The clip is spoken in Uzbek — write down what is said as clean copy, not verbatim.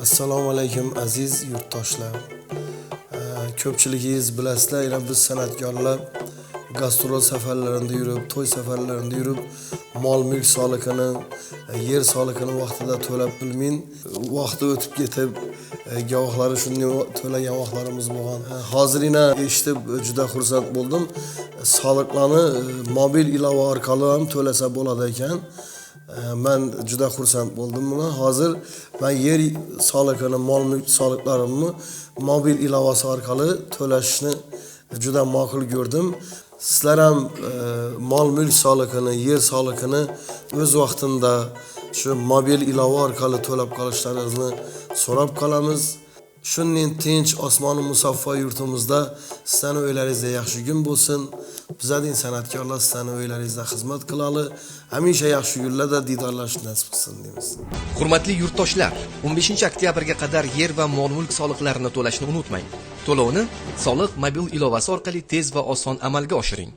Assalomu alaykum aziz yurtdoshlar. Ko'pchiligingiz bilasizlar, biz san'atkorlar gastrol safarlarida yurib, to'y safarlarida yurib, mol-mulk solig'ini, yer solig'ini vaqtida to'lab bilmin, vaqti o'tib ketib, guvohlari shunday to'lagan vaqtlarimiz bo'lgan. Hozirina eshitib juda xursand bo'ldim. Soliqlarni mobil ilova orqali ham to'lasa bo'ladi ekan. Men juda xursand bo'ldim buni. Hozir men yer solig'ini, mol-mulk soliqlarimni mobil ilovasi orqali to'lashni juda ma'qul ko'rdim. Sizlar ham mol-mulk solig'ini, yer solig'ini o'z vaqtida shu mobil ilova orqali to'lab qolishlaringizni so'rab qolamiz. Shunning tinch osmoni musaffo yurtimizda sizlarning o'ylaringizda yaxshi kun bo'lsin. Bizning san'atkorlar sizlarning o'ylaringizda xizmat qilali, hamisha yaxshi kunlarda didorlashni nasib qilsin deymiz. Hurmatli yurtdoshlar, 15 oktyabrga qadar yer va mol-mulk soliqlarini to'lashni unutmang. To'lovni soliq mobil ilovasi orqali tez va oson amalga oshiring.